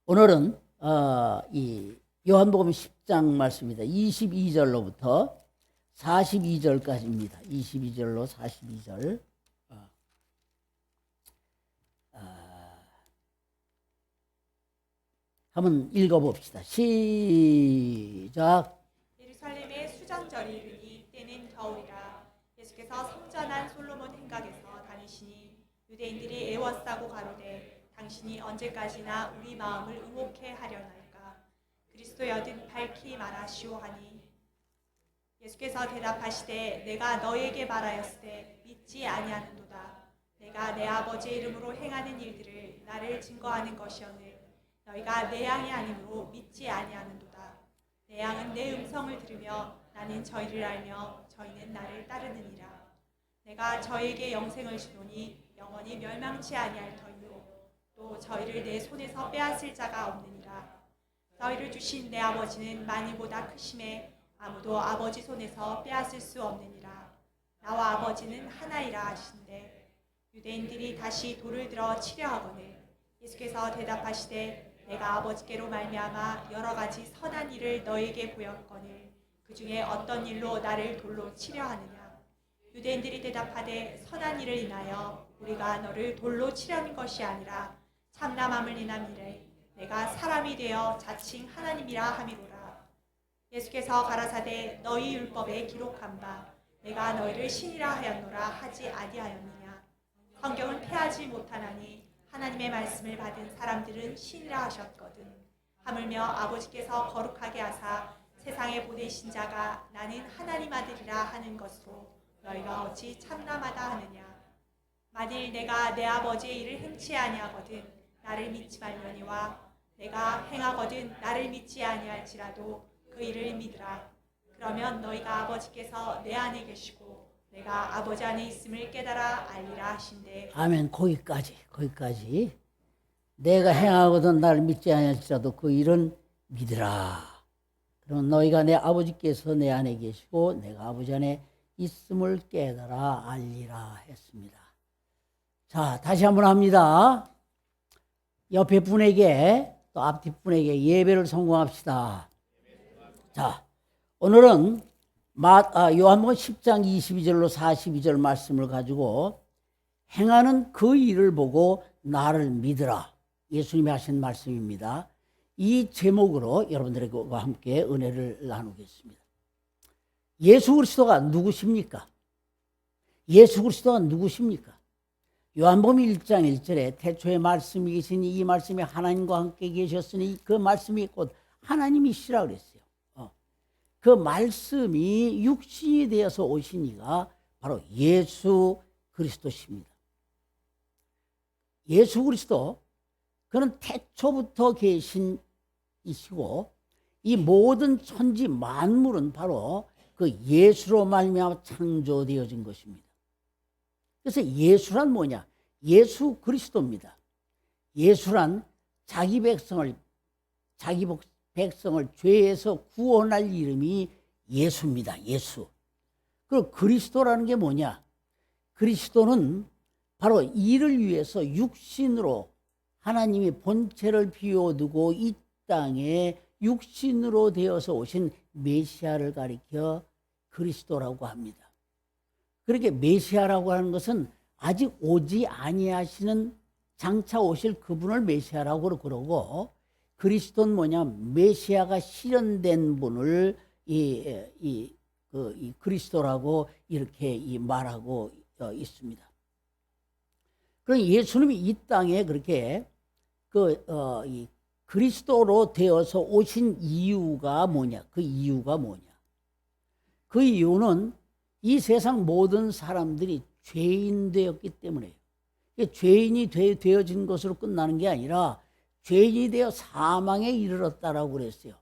오늘은 이 요한복음 10장 말씀입니다. 22절로부터 42절까지입니다. 22절로 42절. 한번 읽어봅시다. 시작. 예루살렘의 수장절이 이르니 때는 겨울이라. 예수께서 성전한 솔로몬 행각에서 다니시니 유대인들이 애워싸고 가로되 당신이 언제까지나 우리 마음을 의혹해 하려나이까. 그리스도여든 밝히 말하시오 하니 예수께서 대답하시되 내가 너에게 말하였으되 믿지 아니하는도다. 내가 내 아버지의 이름으로 행하는 일들을 나를 증거하는 것이오늘 너희가 내 양이 아니므로 믿지 아니하는도다. 내 양은 내 음성을 들으며 나는 저희를 알며 저희는 나를 따르느니라. 내가 저희에게 영생을 주노니 영원히 멸망치 아니할 터이요 또 저희를 내 손에서 빼앗을 자가 없느니라. 저희를 주신 내 아버지는 많이보다 크심에 아무도 아버지 손에서 빼앗을 수 없느니라. 나와 아버지는 하나이라 하신대 유대인들이 다시 돌을 들어 치려 하거늘 예수께서 대답하시되 내가 아버지께로 말미암아 여러 가지 선한 일을 너에게 보였거늘 그 중에 어떤 일로 나를 돌로 치려 하느냐. 유대인들이 대답하되 선한 일을 인하여 우리가 너를 돌로 치려는 것이 아니라 참남함을 인함이래 내가 사람이 되어 자칭 하나님이라 함이로라. 예수께서 가라사대 너희 율법에 기록한 바 내가 너희를 신이라 하였노라 하지 아니하였느냐. 성경을 폐하지 못하나니 하나님의 말씀을 받은 사람들은 신이라 하셨거든. 하물며 아버지께서 거룩하게 하사 세상에 보내신 자가 나는 하나님 아들이라 하는 것으로 너희가 어찌 참남하다 하느냐. 만일 내가 내 아버지의 일을 행치 아니하거든 나를 믿지 말려니와 내가 행하거든 나를 믿지 아니할지라도 그 일을 믿으라. 그러면 너희가 아버지께서 내 안에 계시고 내가 아버지 안에 있음을 깨달아 알리라 하신대. 아멘. 거기까지. 내가 행하거든 나를 믿지 아니할지라도 그 일은 믿으라. 그러면 너희가 내 아버지께서 내 안에 계시고 내가 아버지 안에 있음을 깨달아 알리라 했습니다. 자, 다시 한번 합니다. 옆에 분에게 또 앞뒤 분에게 예배를 성공합시다. 자, 오늘은 요한복음 10장 22절로 42절 말씀을 가지고 행하는 그 일을 보고 나를 믿으라. 예수님이 하신 말씀입니다. 이 제목으로 여러분들과 함께 은혜를 나누겠습니다. 예수 그리스도가 누구십니까? 예수 그리스도가 누구십니까? 요한복음 1장 1절에 태초에 말씀이 계시니 이 말씀이 하나님과 함께 계셨으니 그 말씀이 곧 하나님이시라 그랬어요. 그 말씀이 육신이 되어서 오신 이가 바로 예수 그리스도십니다. 예수 그리스도, 그는 태초부터 계신 이시고 이 모든 천지 만물은 바로 그 예수로 말미암아 창조되어진 것입니다. 그래서 예수란 뭐냐? 예수 그리스도입니다. 예수란 자기 백성을 죄에서 구원할 이름이 예수입니다. 예수. 그리고 그리스도라는 게 뭐냐? 그리스도는 바로 이를 위해서 육신으로 하나님이 본체를 비워두고 이 땅에 육신으로 되어서 오신 메시아를 가리켜 그리스도라고 합니다. 그렇게 메시아라고 하는 것은 아직 오지 아니하시는 장차 오실 그분을 메시아라고 그러고 그리스도는 뭐냐? 메시아가 실현된 분을 이 그리스도라고 이렇게 말하고 있습니다. 그럼 예수님이 이 땅에 그렇게 이 그리스도로 되어서 오신 이유가 뭐냐? 그 이유가 뭐냐? 그 이유는 이 세상 모든 사람들이 죄인 되었기 때문에요. 죄인이 되어진 것으로 끝나는 게 아니라 죄인이 되어 사망에 이르렀다라고 그랬어요.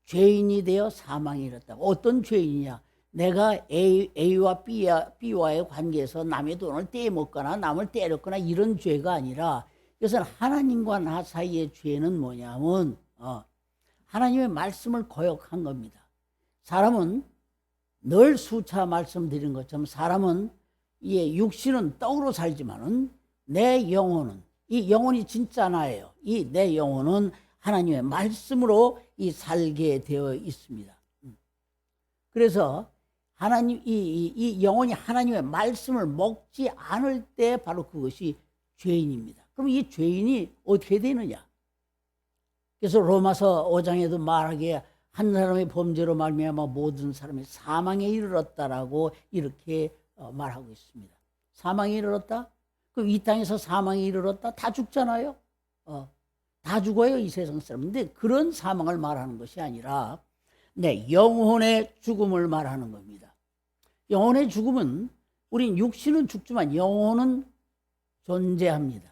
죄인이 되어 사망에 이르렀다고. 어떤 죄인이냐? 내가 A와 B와의 관계에서 남의 돈을 떼먹거나 남을 때렸거나 이런 죄가 아니라 이것은 하나님과 나 사이의 죄는 뭐냐면 하나님의 말씀을 거역한 겁니다. 사람은 늘 수차 말씀드린 것처럼 사람은 육신은 떡으로 살지만은 내 영혼은 이 영혼이 진짜 나예요. 이 내 영혼은 하나님의 말씀으로 이 살게 되어 있습니다. 그래서 하나님 이 영혼이 하나님의 말씀을 먹지 않을 때 바로 그것이 죄인입니다. 그럼 이 죄인이 어떻게 되느냐? 그래서 로마서 5장에도 말하기에 한 사람의 범죄로 말미암아 모든 사람이 사망에 이르렀다라고 이렇게 말하고 있습니다. 사망에 이르렀다? 그럼 이 땅에서 사망에 이르렀다? 다 죽잖아요. 다 죽어요, 이 세상 사람. 근데 그런 사망을 말하는 것이 아니라 영혼의 죽음을 말하는 겁니다. 영혼의 죽음은 우린 육신은 죽지만 영혼은 존재합니다.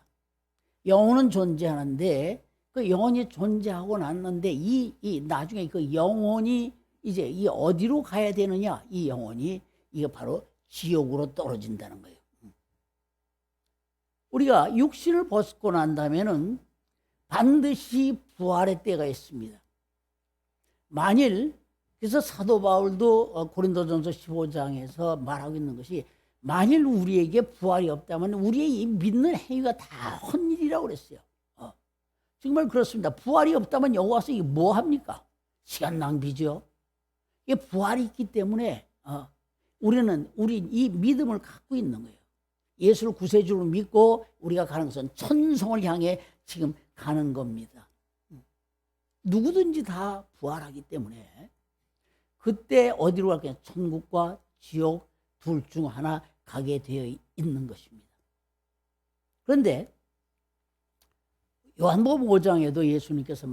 영혼은 존재하는데 그 영혼이 존재하고 났는데 나중에 그 영혼이 이제 이 어디로 가야 되느냐? 이 영혼이 이게 바로 지옥으로 떨어진다는 거예요. 우리가 육신을 벗고 난다면은 반드시 부활의 때가 있습니다. 만일 그래서 사도 바울도 고린도전서 15장에서 말하고 있는 것이 만일 우리에게 부활이 없다면 우리의 이 믿는 행위가 다 헛일이라고 그랬어요. 정말 그렇습니다. 부활이 없다면 여기 와서 이게 뭐 합니까? 시간 낭비죠. 이게 부활이 있기 때문에 우리 이 믿음을 갖고 있는 거예요. 예수를 구세주로 믿고 우리가 가는 것은 천성을 향해 지금 가는 겁니다. 누구든지 다 부활하기 때문에 그때 어디로 갈까요? 천국과 지옥 둘 중 하나 가게 되어 있는 것입니다. 그런데 요한복음 5장에도 예수님께서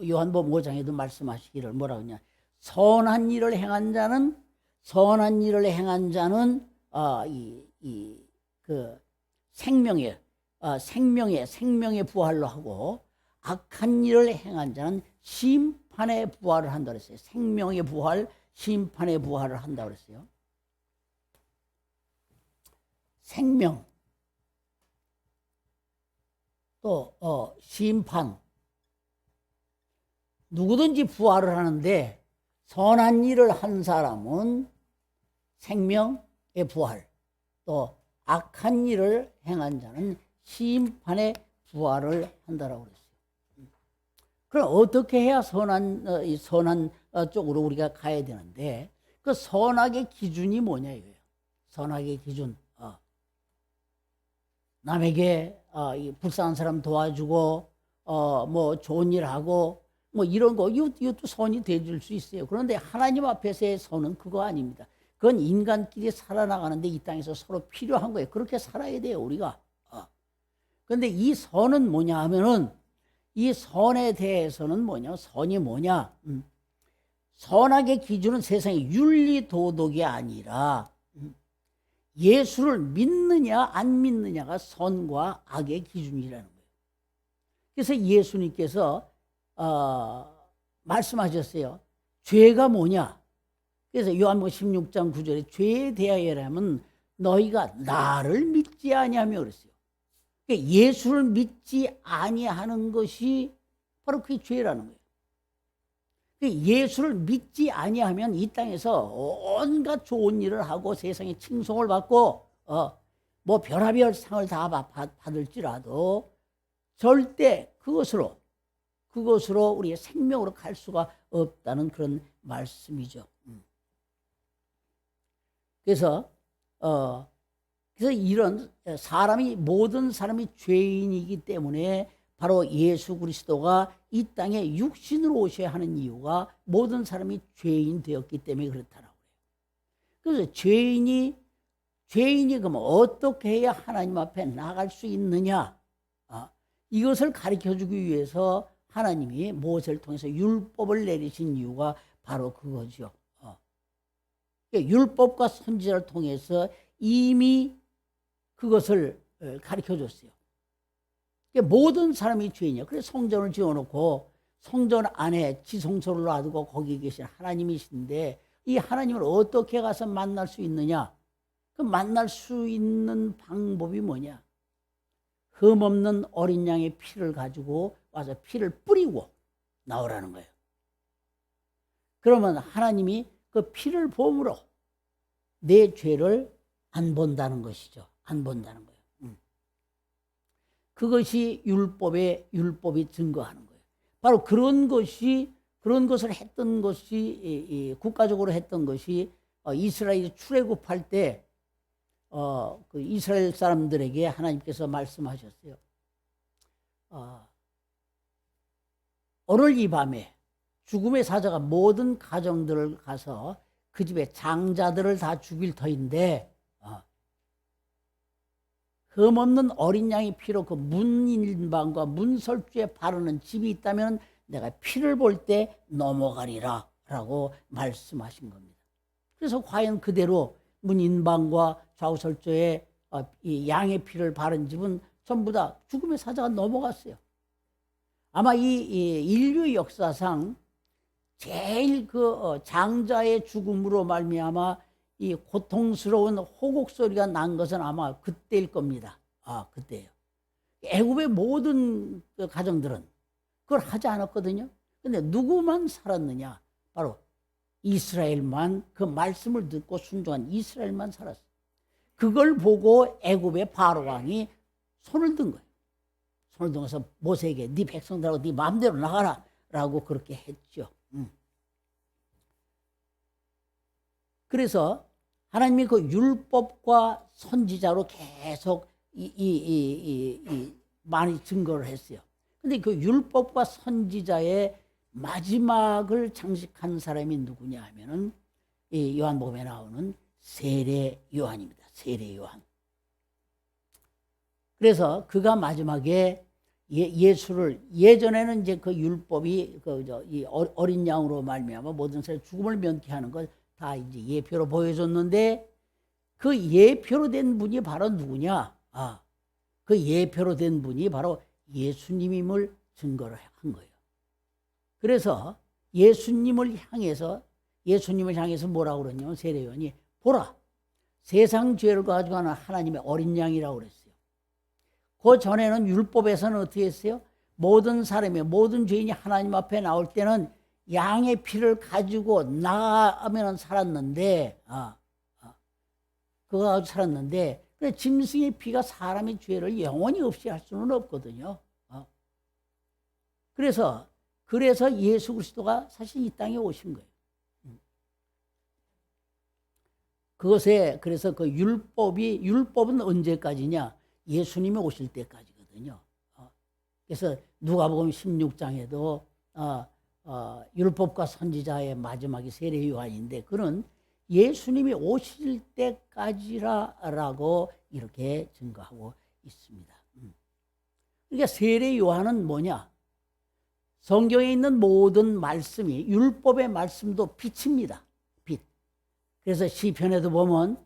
요한복음 5장에도 말씀하시기를 뭐라고 하냐? 선한 일을 행한 자는 생명의 부활로 하고 악한 일을 행한 자는 심판의 부활을 한다고 했어요. 생명의 부활, 심판의 부활을 한다고 했어요. 생명 또 심판 누구든지 부활을 하는데 선한 일을 한 사람은 생명의 부활 또 악한 일을 행한 자는 심판의 부활을 한다라고 그랬어요. 그럼 어떻게 해야 선한 쪽으로 우리가 가야 되는데 그 선악의 기준이 뭐냐 이거예요. 선악의 기준. 남에게 불쌍한 사람 도와주고 뭐 좋은 일 하고 뭐 이런 거 이것도 선이 되줄 수 있어요. 그런데 하나님 앞에서의 선은 그거 아닙니다. 그건 인간끼리 살아나가는데 이 땅에서 서로 필요한 거예요. 그렇게 살아야 돼요, 우리가. 그런데 이 선은 뭐냐 하면은 이 선에 대해서는 뭐냐? 선이 뭐냐? 선악의 기준은 세상의 윤리 도덕이 아니라 예수를 믿느냐 안 믿느냐가 선과 악의 기준이라는 거예요. 그래서 예수님께서 말씀하셨어요. 죄가 뭐냐? 그래서 요한복음 16장 9절에 죄에 대하여라면 너희가 나를 믿지 아니하며 그랬어요. 그러니까 예수를 믿지 아니하는 것이 바로 그게 죄라는 거예요. 예수를 믿지 아니하면 이 땅에서 온갖 좋은 일을 하고 세상에 칭송을 받고 뭐 별하별 상을 다 받을지라도 절대 그것으로 우리의 생명으로 갈 수가 없다는 그런 말씀이죠. 그래서 이런 모든 사람이 죄인이기 때문에 바로 예수 그리스도가 이 땅에 육신으로 오셔야 하는 이유가 모든 사람이 죄인 되었기 때문에 그렇다라고 해요. 그래서 죄인이 그러면 어떻게 해야 하나님 앞에 나갈 수 있느냐? 이것을 가르쳐주기 위해서 하나님이 모세를 통해서 율법을 내리신 이유가 바로 그거죠. 율법과 선지자를 통해서 이미 그것을 가르쳐줬어요. 모든 사람이 죄인이야. 그래서 성전을 지어놓고 성전 안에 지성소를 놔두고 거기 계신 하나님이신데 이 하나님을 어떻게 가서 만날 수 있느냐? 그 만날 수 있는 방법이 뭐냐? 흠없는 어린 양의 피를 가지고 와서 피를 뿌리고 나오라는 거예요. 그러면 하나님이 그 피를 보므로 내 죄를 안 본다는 것이죠. 안 본다는 거예요. 그것이 율법이 증거하는 거예요. 바로 그런 것을 했던 것이 국가적으로 했던 것이 이스라엘이 출애굽할 때 그 이스라엘 사람들에게 하나님께서 말씀하셨어요. 오늘 이 밤에 죽음의 사자가 모든 가정들을 가서 그 집의 장자들을 다 죽일 터인데 흠없는 어린 양의 피로 그 문인방과 문설주에 바르는 집이 있다면 내가 피를 볼 때 넘어가리라 라고 말씀하신 겁니다. 그래서 과연 그대로 문인방과 좌우설주에 이 양의 피를 바른 집은 전부 다 죽음의 사자가 넘어갔어요. 아마 이 인류 역사상 제일 그 장자의 죽음으로 말미암아 이 고통스러운 호곡 소리가 난 것은 아마 그때일 겁니다. 그때예요. 애굽의 모든 그 가정들은 그걸 하지 않았거든요. 근데 누구만 살았느냐? 바로 이스라엘만, 그 말씀을 듣고 순종한 이스라엘만 살았어요. 그걸 보고 애굽의 바로 왕이 손을 든 거예요. 손을 들어서 모세에게 네 백성들하고 네 마음대로 나가라 라고 그렇게 했죠. 그래서 하나님이 그 율법과 선지자로 계속 많이 증거를 했어요. 근데 그 율법과 선지자의 마지막을 장식한 사람이 누구냐 하면은 이 요한복음에 나오는 세례 요한입니다. 세례 요한. 그래서 그가 마지막에 예수를, 예전에는 이제 그 율법이 이 어린 양으로 말미암아 모든 사람의 죽음을 면케하는 걸 다 이제 예표로 보여줬는데 그 예표로 된 분이 바로 누구냐? 그 예표로 된 분이 바로 예수님임을 증거를 한 거예요. 그래서 예수님을 향해서 뭐라고 그러냐면 세례요한이 보라, 세상 죄를 가지고 하는 하나님의 어린 양이라고 그랬어요. 그 전에는 율법에서는 어떻게 했어요? 모든 사람이, 모든 죄인이 하나님 앞에 나올 때는 양의 피를 가지고 나가면 살았는데, 그거 가지고 살았는데, 그래 짐승의 피가 사람의 죄를 영원히 없이 할 수는 없거든요. 그래서 예수 그리스도가 사실 이 땅에 오신 거예요. 그래서 그 율법은 언제까지냐? 예수님이 오실 때까지거든요. 그래서 누가복음 16장에도 율법과 선지자의 마지막이 세례 요한인데 그는 예수님이 오실 때까지라고 이렇게 증거하고 있습니다. 그러니까 세례 요한은 뭐냐? 성경에 있는 모든 말씀이, 율법의 말씀도 빛입니다. 빛. 그래서 시편에도 보면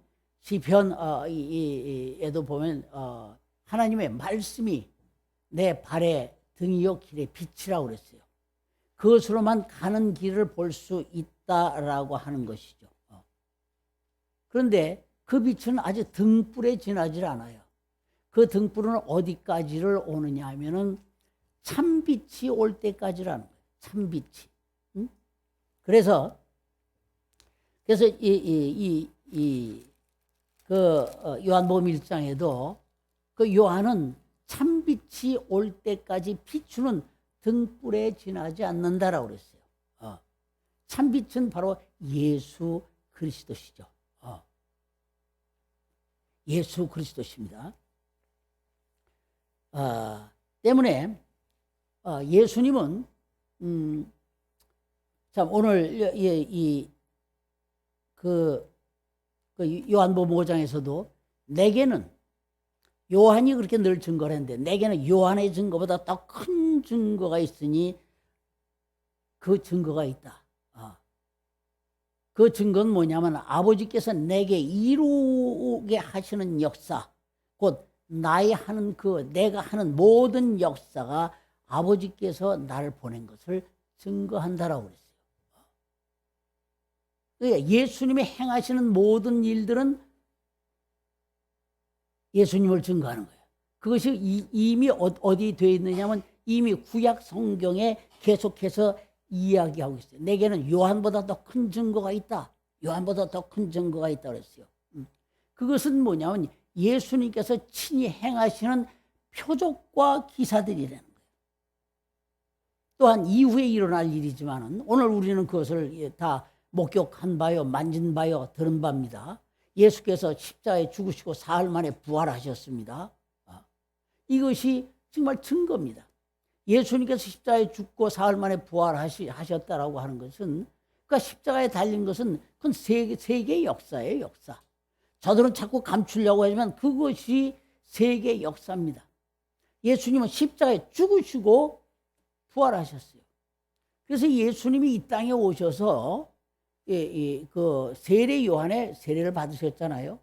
하나님의 말씀이 내 발의 등이요 길의 빛이라고 그랬어요. 그것으로만 가는 길을 볼 수 있다라고 하는 것이죠. 그런데 그 빛은 아직 등불에 지나질 않아요. 그 등불은 어디까지를 오느냐 하면은 참빛이 올 때까지라는 거예요. 참빛이. 그래서 요한복음 1장에도 그 요한은 참빛이 올 때까지 비추는 등불에 지나지 않는다라고 그랬어요. 참빛은 바로 예수 그리스도시죠. 예수 그리스도십니다. 때문에 예수님은 참 오늘 요한복음 5장에서도 내게는 요한이 그렇게 늘 증거를 했는데 내게는 요한의 증거보다 더 큰 증거가 있으니 그 증거가 있다. 그 증거는 뭐냐면 아버지께서 내게 이루게 하시는 역사, 곧 내가 하는 모든 역사가 아버지께서 나를 보낸 것을 증거한다라고 그랬어요. 그러니까 예수님이 행하시는 모든 일들은 예수님을 증거하는 거예요. 그것이 이미 어디 되어 있느냐면 이미 구약 성경에 계속해서 이야기하고 있어요. 내게는 요한보다 더 큰 증거가 있다. 요한보다 더 큰 증거가 있다 그랬어요. 그것은 뭐냐면 예수님께서 친히 행하시는 표적과 기사들이라는 거예요. 또한 이후에 일어날 일이지만은 오늘 우리는 그것을 다 목격한 바요, 만진 바요, 들은 바입니다. 예수께서 십자가에 죽으시고 사흘 만에 부활하셨습니다. 이것이 정말 증거입니다. 예수님께서 십자가에 죽고 사흘 만에 부활하셨다라고 하는 것은, 그러니까 십자가에 달린 것은 그건 세계의 역사예요, 역사. 저들은 자꾸 감추려고 하지만 그것이 세계의 역사입니다. 예수님은 십자가에 죽으시고 부활하셨어요. 그래서 예수님이 이 땅에 오셔서 그 세례 요한의 세례를 받으셨잖아요.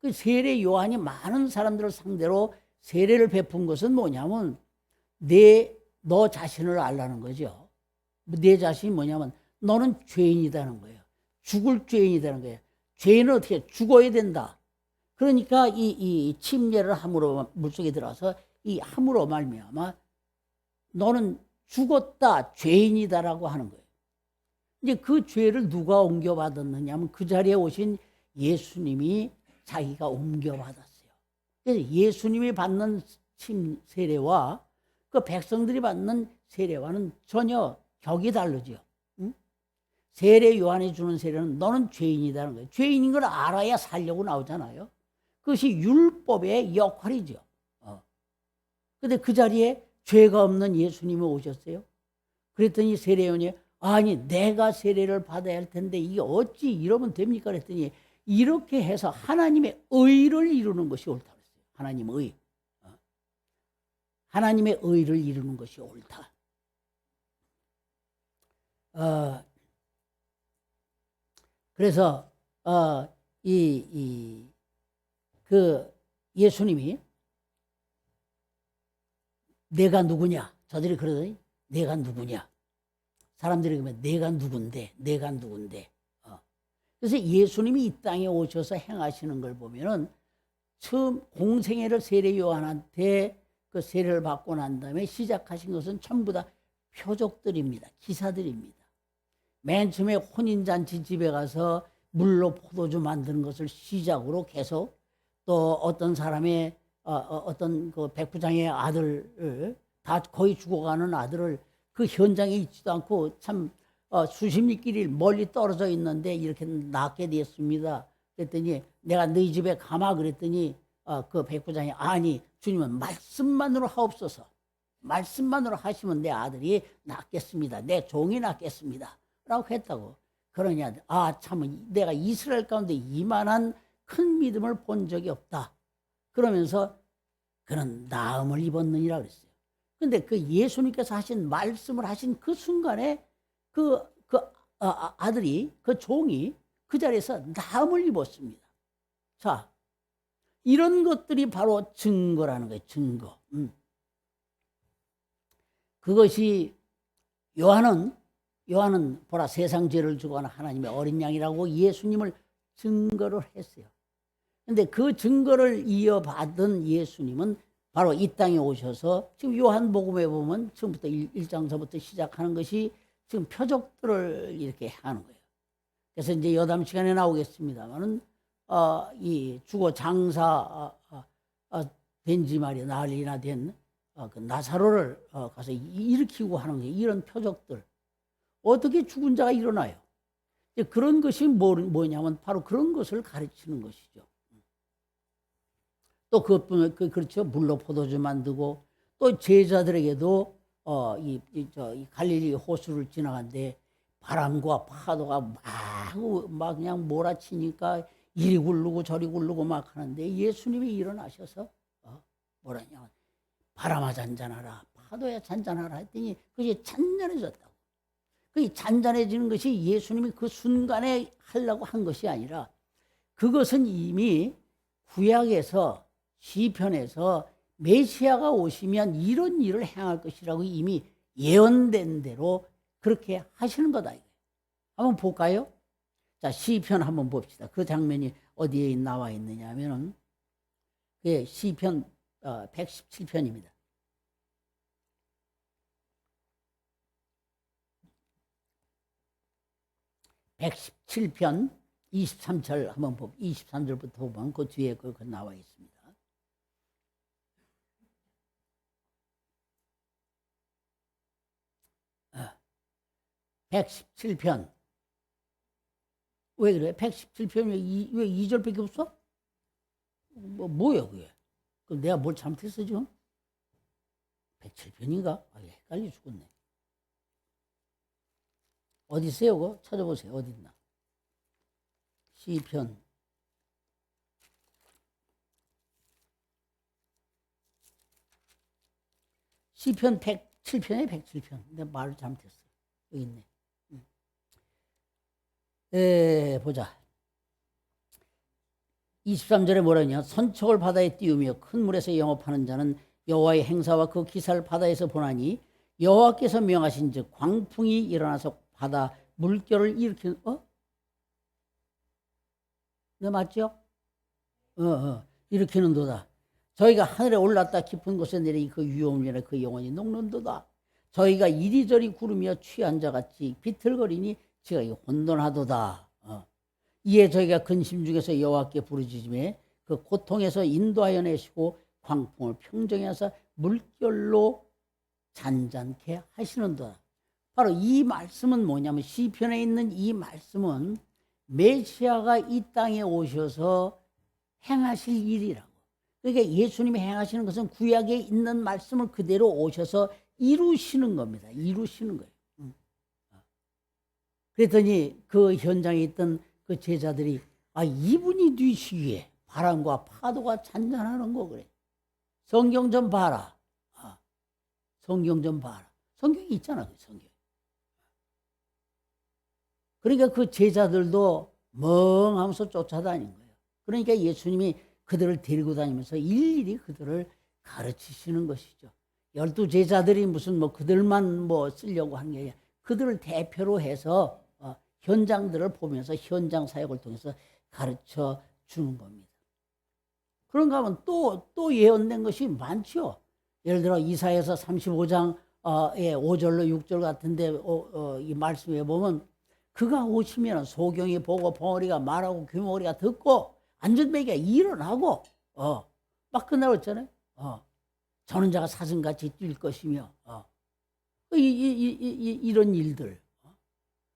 그 세례 요한이 많은 사람들을 상대로 세례를 베푼 것은 뭐냐면 너 자신을 알라는 거죠. 내 자신이 뭐냐면 너는 죄인이라는 거예요. 죽을 죄인이라는 거예요. 죄인은 어떻게 죽어야 된다. 그러니까 이 침례를 함으로 물속에 들어가서 이 함으로 말미암아 너는 죽었다, 죄인이다라고 하는 거예요. 이제 그 죄를 누가 옮겨받았느냐 하면 그 자리에 오신 예수님이 자기가 옮겨받았어요. 그래서 예수님이 받는 세례와 그 백성들이 받는 세례와는 전혀 격이 다르죠. 응? 세례 요한이 주는 세례는 너는 죄인이라는 거예요. 죄인인 걸 알아야 살려고 나오잖아요. 그것이 율법의 역할이죠. 그런데 그 자리에 죄가 없는 예수님이 오셨어요. 그랬더니 세례 요한이 아니 내가 세례를 받아야 할 텐데 이게 어찌 이러면 됩니까? 그랬더니 이렇게 해서 하나님의 의를 이루는 것이 옳다 그랬어요. 하나님의 의. 하나님의 의를 이루는 것이 옳다. 그래서 그 예수님이 내가 누구냐? 저들이 그러더니 내가 누구냐? 사람들이 그러면 내가 누군데? 내가 누군데? 그래서 예수님이 이 땅에 오셔서 행하시는 걸 보면은 처음 공생애를 세례 요한한테 그 세례를 받고 난 다음에 시작하신 것은 전부 다 표적들입니다. 기사들입니다. 맨 처음에 혼인잔치 집에 가서 물로 포도주 만드는 것을 시작으로 계속 또 어떤 사람의 어떤 그 백부장의 아들을 다 거의 죽어가는 아들을 그 현장에 있지도 않고 참 수십 리길 멀리 떨어져 있는데 이렇게 낳게 되었습니다. 그랬더니 내가 너희 집에 가마 그랬더니 그 백부장이 아니 주님은 말씀만으로 하옵소서. 말씀만으로 하시면 내 아들이 낫겠습니다. 내 종이 낫겠습니다. 라고 했다고. 그러냐 참 내가 이스라엘 가운데 이만한 큰 믿음을 본 적이 없다. 그러면서 그는 나음을 입었느니라 그랬어요. 그런데 그 예수님께서 하신 말씀을 하신 그 순간에 아들이 그 종이 그 자리에서 나음을 입었습니다. 자, 이런 것들이 바로 증거라는 거예요. 증거. 그것이 요한은 보라 세상 죄를 주고 가는 하나님의 어린 양이라고 예수님을 증거를 했어요. 그런데 그 증거를 이어받은 예수님은 바로 이 땅에 오셔서 지금 요한복음에 보면 처음부터 1장서부터 시작하는 것이 지금 표적들을 이렇게 하는 거예요. 그래서 이제 여담 시간에 나오겠습니다만은 이 죽어 장사 된 지 말이야 난리나 된 그 나사로를 가서 일으키고 하는 거예요. 이런 표적들 어떻게 죽은 자가 일어나요? 그런 것이 뭐냐면 바로 그런 것을 가르치는 것이죠. 또 그것뿐만 그렇죠. 물로 포도주 만들고 또 제자들에게도 이 갈릴리 호수를 지나가는데 바람과 파도가 막 그냥 몰아치니까 이리 굴르고 저리 굴르고 막 하는데 예수님이 일어나셔서 뭐라냐 바람아 잔잔하라 파도야 잔잔하라 했더니 그것이 잔잔해졌다고. 그 잔잔해지는 것이 예수님이 그 순간에 하려고 한 것이 아니라 그것은 이미 구약에서 시편에서 메시아가 오시면 이런 일을 행할 것이라고 이미 예언된 대로 그렇게 하시는 거다. 한번 볼까요? 자, 시편 한번 봅시다. 그 장면이 어디에 나와 있느냐 하면은 시편 117편입니다. 117편 23절 한번 23절부터 보면 그 뒤에 그 나와 있습니다. 117편. 왜 그래? 117편이 왜 2절밖에 없어? 뭐야 그게? 그럼 내가 뭘 잘못했어 지금? 107편인가? 헷갈려 죽겠네. 어디 있어요 그거? 찾아보세요. 어디 있나? 시편. 시편 107편에 107편. 내가 말을 잘못했어. 여기 있네. 보자. 23절에 뭐라냐? 선척을 바다에 띄우며 큰 물에서 영업하는 자는 여호와의 행사와 그 기사를 바다에서 보나니 여호와께서 명하신즉 광풍이 일어나서 바다 물결을 일으키는 네 맞죠? 일으키는도다. 저희가 하늘에 올랐다 깊은 곳에 내리 그 위험이라 그 영혼이 녹는도다. 저희가 이리저리 구르며 취한 자같이 비틀거리니 저희 혼돈하도다. 이에 저희가 근심 중에서 여호와께 부르짖으며 그 고통에서 인도하여 내시고 광풍을 평정히 하사 물결로 잔잔케 하시는도다. 바로 이 말씀은 뭐냐면 시편에 있는 이 말씀은 메시아가 이 땅에 오셔서 행하실 일이라고. 그러니까 예수님이 행하시는 것은 구약에 있는 말씀을 그대로 오셔서 이루시는 겁니다. 이루시는 거예요. 그랬더니 그 현장에 있던 그 제자들이 이분이 뒤시기에 바람과 파도가 잔잔하는 거 그래. 성경 좀 봐라. 성경 좀 봐라. 성경이 있잖아. 그 성경. 그러니까 그 제자들도 멍하면서 쫓아다닌 거예요. 그러니까 예수님이 그들을 데리고 다니면서 일일이 그들을 가르치시는 것이죠. 12 제자들이 무슨 그들만 쓰려고 하는 게 아니라 그들을 대표로 해서 현장들을 보면서 현장 사역을 통해서 가르쳐 주는 겁니다. 그런가 하면 또 예언된 것이 많죠. 예를 들어 이사야서 35장 5절로 6절 같은데 이 말씀에 보면 그가 오시면 소경이 보고 벙어리가 말하고 귀머거리가 듣고 안전뱅이가 일어나고 막 끝나고 있잖아요. 저는 자가 사슴같이 뛸 것이며 이런 일들.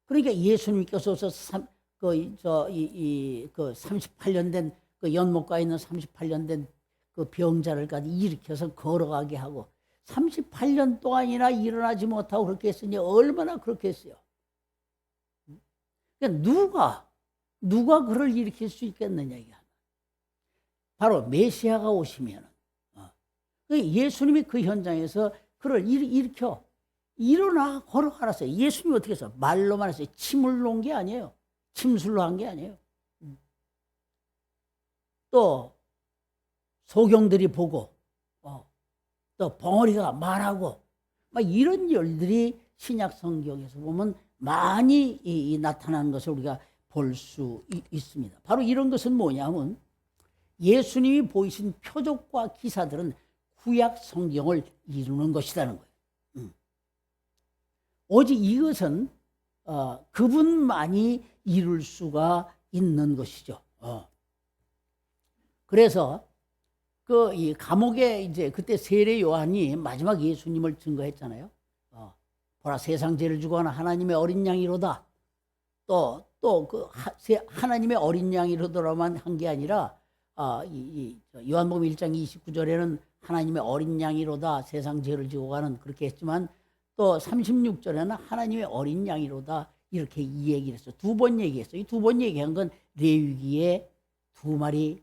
그러니까 예수님께서 38년 된 그 연못가에 있는 38년 된 그 병자를까지 일으켜서 걸어가게 하고 38년 동안이나 일어나지 못하고 그렇게 했으니 얼마나 그렇게 했어요. 그러니까 누가 그를 일으킬 수 있겠느냐 이게. 바로 메시아가 오시면 예수님이 그 현장에서 그를 일으켜 일어나 걸어가라어요. 예수님이 어떻게 했어요? 말로만 했어요. 침을 놓은 게 아니에요. 침술로 한 게 아니에요. 또 소경들이 보고 또 벙어리가 말하고 막 이런 일들이 신약 성경에서 보면 많이 나타나는 것을 우리가 볼 수 있습니다. 바로 이런 것은 뭐냐면 예수님이 보이신 표적과 기사들은 구약 성경을 이루는 것이라는 거예요. 오직 이것은 그분만이 이룰 수가 있는 것이죠. 그래서 이 감옥에 이제 그때 세례 요한이 마지막 예수님을 증거했잖아요. 보라 세상 죄를 주고 하는 하나님의 어린 양이로다. 또 그 하나님의 어린 양이로더라만 한 게 아니라 요한복음 1장 29절에는 하나님의 어린 양이로다 세상 죄를 지고 가는 그렇게 했지만 또 36절에는 하나님의 어린 양이로다 이렇게 이 얘기를 했어요. 두 번 얘기했어요. 이 두 번 얘기한 건 레위기의 두 마리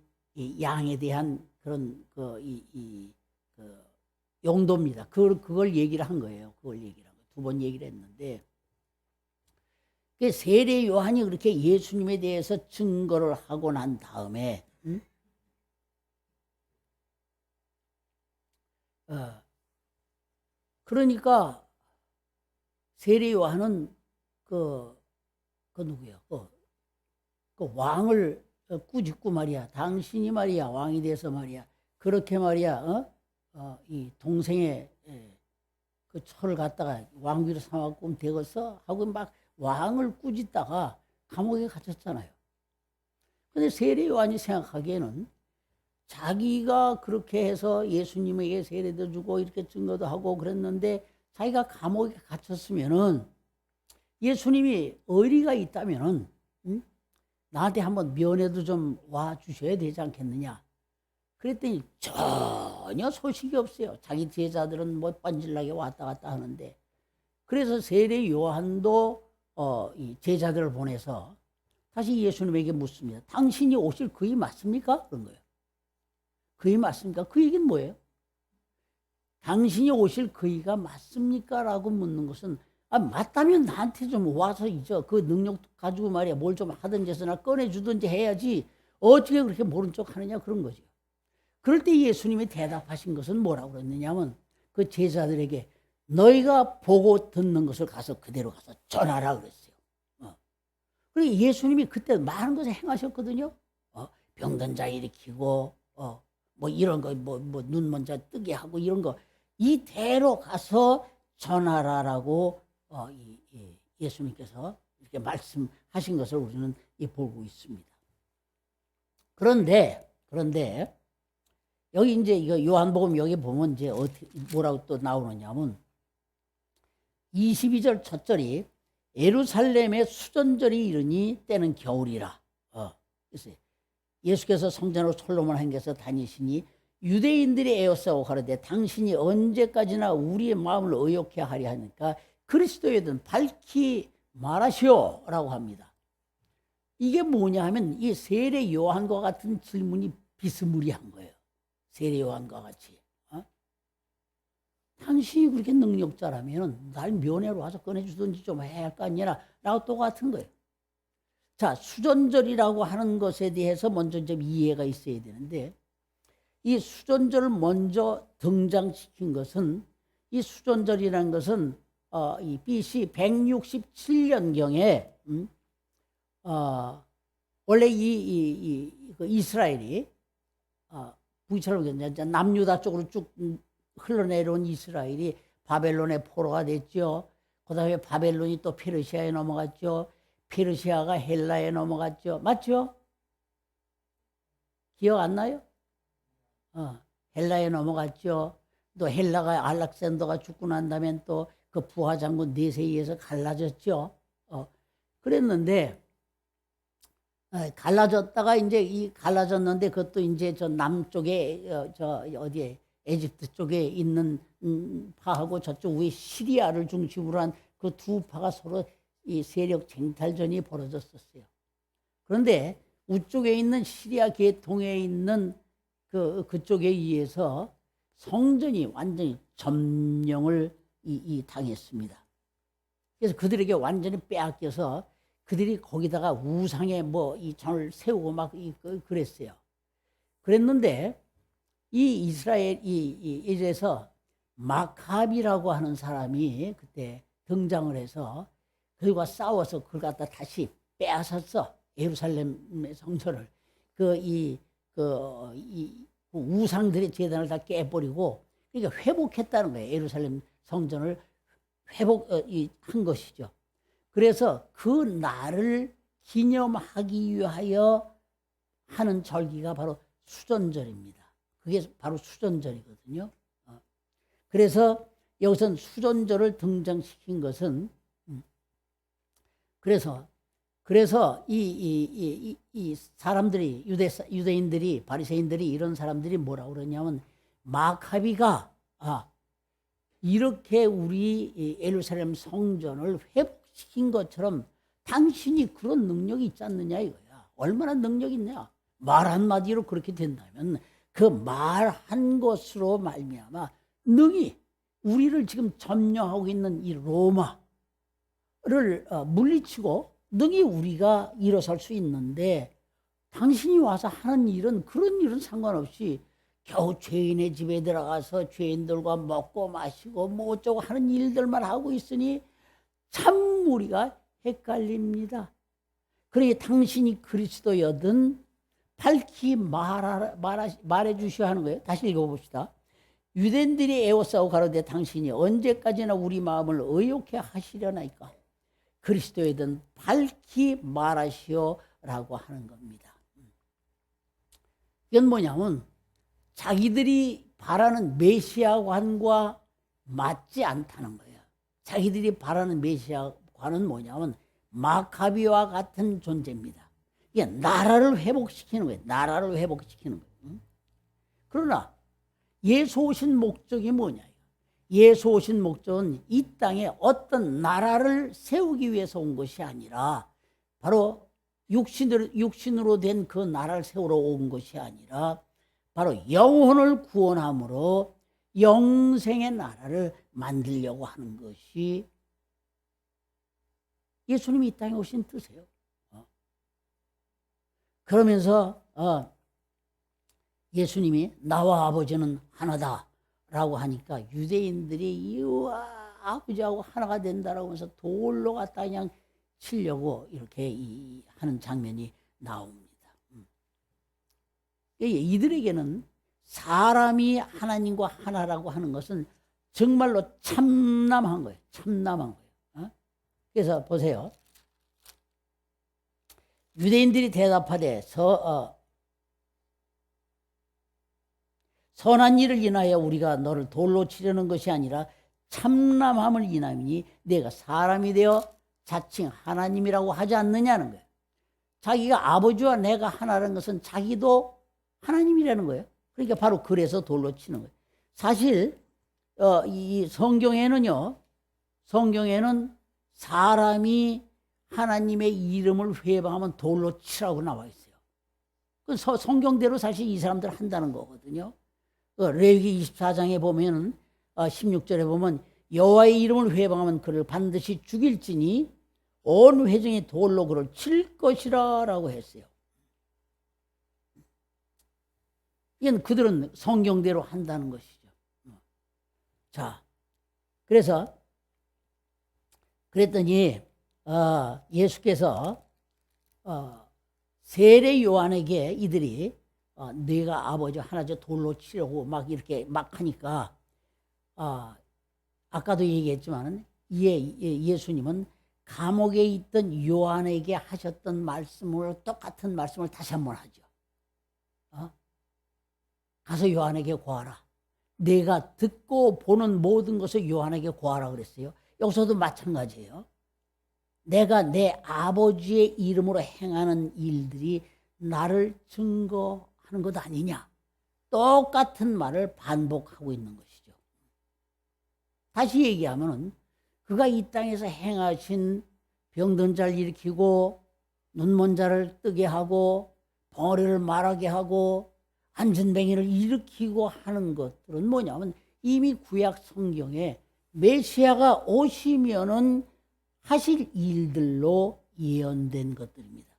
양에 대한 그런 그 용도입니다. 그걸 얘기를 한 거예요. 그걸 얘기를 한 거예요. 두 번 얘기를 했는데 세례 요한이 그렇게 예수님에 대해서 증거를 하고 난 다음에 그러니까 세례 요한은 그 누구야? 그 왕을 꾸짖고 말이야. 당신이 말이야 왕이 돼서 말이야. 그렇게 말이야. 이 동생의 그 철을 갖다가 왕비로 삼았고 되겠어 하고 막 왕을 꾸짖다가 감옥에 갇혔잖아요. 근데 세례 요한이 생각하기에는 자기가 그렇게 해서 예수님에게 세례도 주고 이렇게 증거도 하고 그랬는데 자기가 감옥에 갇혔으면은 예수님이 의리가 있다면은 나한테 한번 면회도 좀 와 주셔야 되지 않겠느냐. 그랬더니 전혀 소식이 없어요. 자기 제자들은 뭐 뻔질나게 왔다 갔다 하는데. 그래서 세례 요한도 이 제자들을 보내서 다시 예수님에게 묻습니다. 당신이 오실 그이 맞습니까? 그런 거예요. 그이 맞습니까? 그 얘기는 뭐예요? 당신이 오실 그이가 맞습니까? 라고 묻는 것은 맞다면 나한테 좀 와서 이제 그 능력 가지고 말이야 뭘 좀 하든지 해서 나 꺼내주든지 해야지 어떻게 그렇게 모른 척 하느냐 그런 거죠. 그럴 때 예수님이 대답하신 것은 뭐라고 그랬느냐면 그 제자들에게 너희가 보고 듣는 것을 가서 그대로 가서 전하라 그랬어요. 그리고 예수님이 그때 많은 것을 행하셨거든요. 병든 자 일으키고 뭐 이런 거 뭐 눈 먼저 뜨게 하고 이런 거 이대로 가서 전하라라고 예수님께서 이렇게 말씀하신 것을 우리는 보고 있습니다. 그런데 여기 이제 이거 요한복음 여기 보면 이제 어떻게 뭐라고 또 나오느냐면 22절 첫 절이 예루살렘의 수전절이 이르니 때는 겨울이라. 그래서 예수께서 성전으로 솔로몬 행에서 다니시니 유대인들이 에워싸고 가로되 당신이 언제까지나 우리의 마음을 의욕해 하려 하니까 그리스도에 든 밝히 말하시오라고 합니다. 이게 뭐냐 하면 이 세례 요한과 같은 질문이 비스무리한 거예요. 세례 요한과 같이. 당신이 그렇게 능력자라면 날 면회로 와서 꺼내주든지 좀 해야 할 거 아니냐 라고 똑같은 거예요. 자, 수전절이라고 하는 것에 대해서 먼저 좀 이해가 있어야 되는데 이 수전절을 먼저 등장시킨 것은 이 수전절이라는 것은 이 BC 167년경에 원래 그 이스라엘이 북이스라엘 남유다 쪽으로 쭉 흘러내려온 이스라엘이 바벨론의 포로가 됐죠. 그 다음에 바벨론이 또 페르시아에 넘어갔죠. 페르시아가 헬라에 넘어갔죠. 맞죠? 기억 안 나요? 헬라에 넘어갔죠. 또 헬라가 알렉산더가 죽고 난 다음에 또 그 부하 장군 넷에 의해서 갈라졌죠. 그랬는데 갈라졌다가 이제 갈라졌는데 그것도 이제 저 남쪽에 저 어디에 에집트 쪽에 있는 파하고 저쪽 위에 시리아를 중심으로 한 그 두 파가 서로 이 세력 쟁탈전이 벌어졌었어요. 그런데 우쪽에 있는 시리아 계통에 있는 그쪽에 의해서 성전이 완전히 점령을 당했습니다. 그래서 그들에게 완전히 빼앗겨서 그들이 거기다가 우상에 이 전을 세우고 막 그랬어요. 그랬는데 이 이스라엘에서 마카비라고 하는 사람이 그때 등장을 해서 그들과 싸워서 그걸 갖다 다시 빼앗았어. 예루살렘의 성전을 그 우상들의 제단을 다 깨버리고 그러니까 회복했다는 거예요. 예루살렘 성전을 회복한 것이죠. 그래서 그 날을 기념하기 위하여 하는 절기가 바로 수전절입니다. 그게 바로 수전절이거든요. 그래서 여기서는 수전절을 등장시킨 것은 그래서 이 사람들이 유대인들이 바리새인들이 이런 사람들이 뭐라고 그러냐면 마카비가 이렇게 우리 예루살렘 성전을 회복시킨 것처럼 당신이 그런 능력이 있지 않느냐 이거야. 얼마나 능력이 있냐. 말 한마디로 그렇게 된다면 그 말한 것으로 말미암아 능히 우리를 지금 점령하고 있는 이 로마를 물리치고 능히 우리가 일어설 수 있는데 당신이 와서 하는 일은 그런 일은 상관없이 겨우 죄인의 집에 들어가서 죄인들과 먹고 마시고 뭐 어쩌고 하는 일들만 하고 있으니 참 우리가 헷갈립니다. 그러니 당신이 그리스도여든 밝히 말해 주셔야 하는 거예요. 다시 읽어봅시다. 유대인들이 애워싸고 가로되 당신이 언제까지나 우리 마음을 의욕해 하시려나이까. 그리스도여든 밝히 말하시오라고 하는 겁니다. 이건 뭐냐면 자기들이 바라는 메시아관과 맞지 않다는 거예요. 자기들이 바라는 메시아관은 하는 뭐냐면 마카비와 같은 존재입니다. 이게 나라를 회복시키는 거예요. 나라를 회복시키는 거예요. 그러나 예수 오신 목적이 뭐냐? 예수 오신 목적은 이 땅에 어떤 나라를 세우기 위해서 온 것이 아니라 바로 육신으로 된 그 나라를 세우러 온 것이 아니라 바로 영혼을 구원함으로 영생의 나라를 만들려고 하는 것이 예수님이 이 땅에 오신 뜻이에요. 그러면서 예수님이 나와 아버지는 하나다라고 하니까 유대인들이 이와 아버지하고 하나가 된다라고 해서 돌로 갖다 그냥 치려고 이렇게 하는 장면이 나옵니다. 이들에게는 사람이 하나님과 하나라고 하는 것은 정말로 참남한 거예요. 참남한 거예요. 그래서 보세요. 유대인들이 대답하되 선한 일을 인하여 우리가 너를 돌로 치려는 것이 아니라 참남함을 인하이니 내가 사람이 되어 자칭 하나님이라고 하지 않느냐는 거예요. 자기가 아버지와 내가 하나라는 것은 자기도 하나님이라는 거예요. 그러니까 바로 그래서 돌로 치는 거예요. 사실 이 성경에는 사람이 하나님의 이름을 회방하면 돌로 치라고 나와 있어요. 그 성경대로 사실 이 사람들 한다는 거거든요. 레위기 24장에 보면 16절에 보면 여호와의 이름을 회방하면 그를 반드시 죽일지니 온 회중이 돌로 그를 칠 것이라 라고 했어요. 이건 그들은 성경대로 한다는 것이죠. 자, 그랬더니 예수께서 세례 요한에게 이들이 네가 아버지 하나죠 돌로 치려고 막 이렇게 막 하니까 아까도 얘기했지만 예수님은 감옥에 있던 요한에게 하셨던 말씀을 똑같은 말씀을 다시 한번 하죠. 가서 요한에게 고하라. 내가 듣고 보는 모든 것을 요한에게 고하라 그랬어요. 여기서도 마찬가지예요. 내가 내 아버지의 이름으로 행하는 일들이 나를 증거하는 것 아니냐. 똑같은 말을 반복하고 있는 것이죠. 다시 얘기하면 그가 이 땅에서 행하신 병든 자를 일으키고 눈먼 자를 뜨게 하고 벙어리를 말하게 하고 안전뱅이를 일으키고 하는 것들은 뭐냐면 이미 구약 성경에 메시아가 오시면은 하실 일들로 예언된 것들입니다.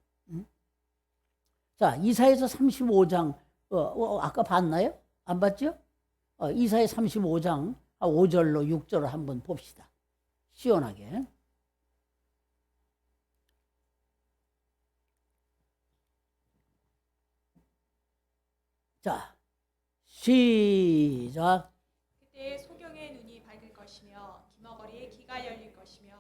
자, 이사야서 35장 아까 봤나요? 안 봤죠? 이사야 35장 5절로 6절을 한번 봅시다. 시원하게. 자, 시작. 그때 소경의 눈이 밝을 것이며 기머거리의 귀가 열릴 것이며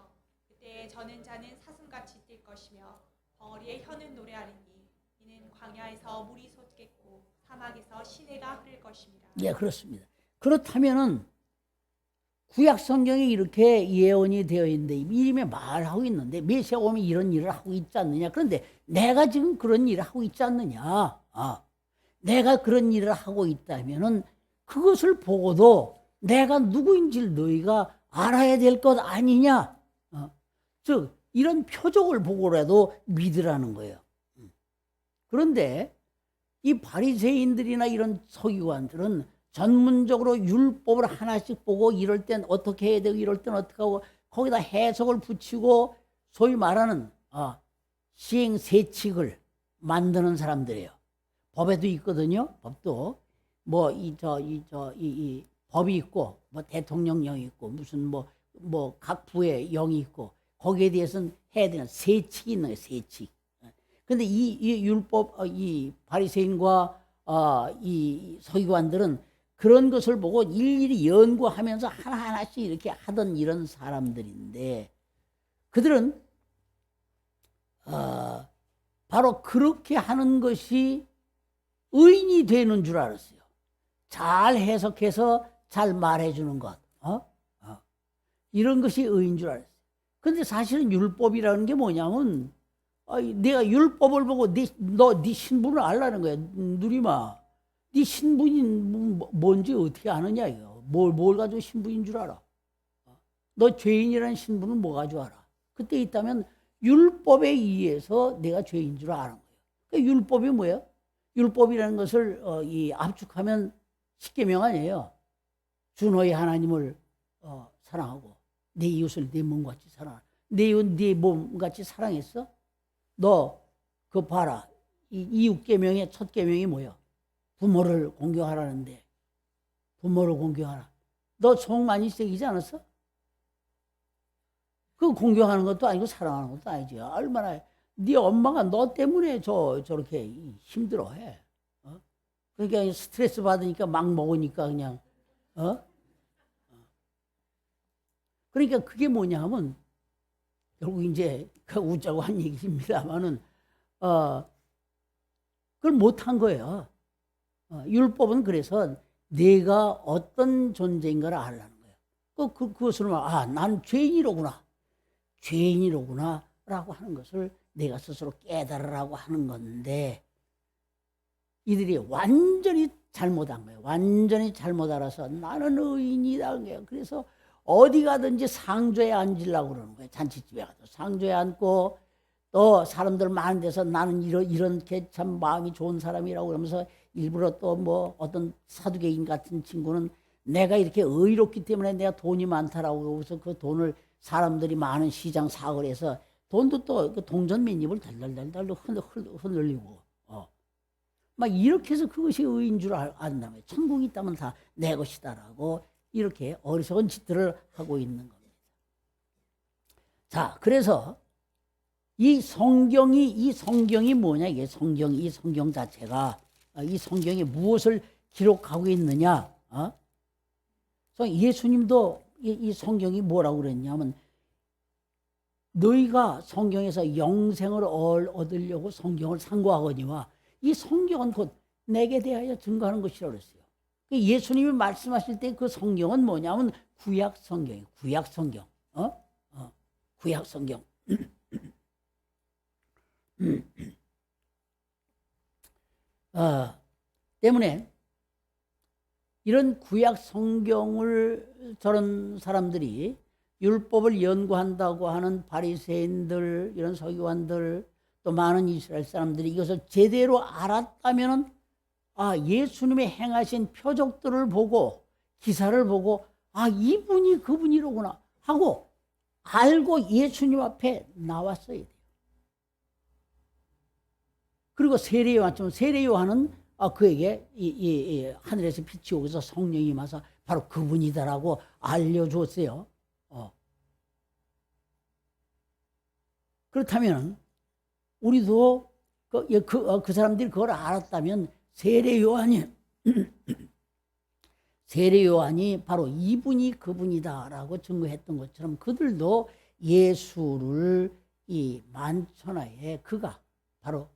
그때 저는 자는 사슴같이 뛸 것이며 벙어리의 혀는 노래하리니 이는 광야에서 물이 솟겠고 사막에서 시내가 흐를 것입니다. 예, 그렇습니다. 그렇다면은 구약 성경에 이렇게 예언이 되어 있는데 이미 말하고 있는데 메시아 오면 이런 일을 하고 있지 않느냐. 그런데 내가 지금 그런 일을 하고 있지 않느냐. 내가 그런 일을 하고 있다면은 그것을 보고도 내가 누구인지를 너희가 알아야 될 것 아니냐. 즉 이런 표적을 보고라도 믿으라는 거예요. 그런데 이 바리새인들이나 이런 서기관들은 전문적으로 율법을 하나씩 보고 이럴 땐 어떻게 해야 되고 이럴 땐 어떻게 하고 거기다 해석을 붙이고 소위 말하는 시행세칙을 만드는 사람들이에요. 법에도 있거든요. 법도 뭐 이 법이 있고 뭐 대통령령이 있고 무슨 뭐 각 부의 영이 있고 거기에 대해서는 해야 되는 세칙이 있는 거예요. 세칙. 근데 이 율법 이 바리새인과 이 서기관들은 그런 것을 보고 일일이 연구하면서 하나하나씩 이렇게 하던 이런 사람들인데 그들은 바로 그렇게 하는 것이 의인이 되는 줄 알았어요. 잘 해석해서 잘 말해주는 것. 이런 것이 의인 줄 알았어요. 근데 사실은 율법이라는 게 뭐냐면 내가 율법을 보고 너 네 신분을 알라는 거야. 누리마. 네 신분이 뭔지 어떻게 아느냐 이거. 뭘 가지고 신분인 줄 알아. 너 죄인이라는 신분은 뭐 가지고 알아. 그때 있다면 율법에 의해서 내가 죄인 줄 아는 거예요. 그러니까 율법이 뭐예요? 율법이라는 것을 압축하면 십계명 아니에요. 주 너희 하나님을 사랑하고 내 이웃을 내 몸같이 사랑하라. 내 이웃 내 몸같이 사랑했어? 너 그거 봐라. 이 6계명의 첫 계명이 뭐야? 부모를 공경하라는데 부모를 공경하라. 너 속 많이 새기지 않았어? 그 공경하는 것도 아니고 사랑하는 것도 아니지. 얼마나 네 엄마가 너 때문에 저렇게 힘들어해. 그러니까 스트레스 받으니까 막 먹으니까 그냥 그러니까 그게 뭐냐 하면 결국 이제 웃자고 한 얘기입니다만은 그걸 못한 거예요. 율법은 그래서 내가 어떤 존재인가를 알라는 거예요. 그것을 난 죄인이로구나. 죄인이로구나 라고 하는 것을 내가 스스로 깨달으라고 하는 건데 이들이 완전히 잘못한 거예요. 완전히 잘못 알아서 나는 의인이다. 그래서 어디 가든지 상조에 앉으려고 그러는 거예요. 잔치집에 가도 상조에 앉고 또 사람들 많은 데서 나는 이렇게 참 마음이 좋은 사람이라고 그러면서 일부러 또 뭐 어떤 사두개인 같은 친구는 내가 이렇게 의롭기 때문에 내가 돈이 많다라고 해서 그 돈을 사람들이 많은 시장 사거리에서 돈도 또 그 동전 맨입을 달달달달 흔들리고 막 이렇게 해서 그것이 의인 줄 안다며 천국이 있다면 다 내 것이다라고 이렇게 어리석은 짓들을 하고 있는 겁니다. 자, 그래서 이 성경이 뭐냐? 이게 이 성경 자체가 이 성경이 무엇을 기록하고 있느냐? 예수님도 이 성경이 뭐라고 그랬냐면 너희가 성경에서 영생을 얻으려고 성경을 상고하거니와 이 성경은 곧 내게 대하여 증거하는 것이라고 그랬어요. 예수님이 말씀하실 때 그 성경은 뭐냐면 구약 성경이에요. 구약 성경. 구약 성경. 때문에 이런 구약 성경을 저런 사람들이 율법을 연구한다고 하는 바리새인들, 이런 서기관들, 또 많은 이스라엘 사람들이 이것을 제대로 알았다면은 예수님의 행하신 표적들을 보고 기사를 보고 이분이 그분이로구나 하고 알고 예수님 앞에 나왔어야 돼요. 그리고 세례 요한은 그에게 이 하늘에서 빛이 오고서 성령이 임하서 바로 그분이다라고 알려줬어요. 그렇다면 우리도 그 사람들이 그걸 알았다면 세례 요한이 바로 이분이 그분이다라고 증거했던 것처럼 그들도 예수를 이 만천하에 그가 바로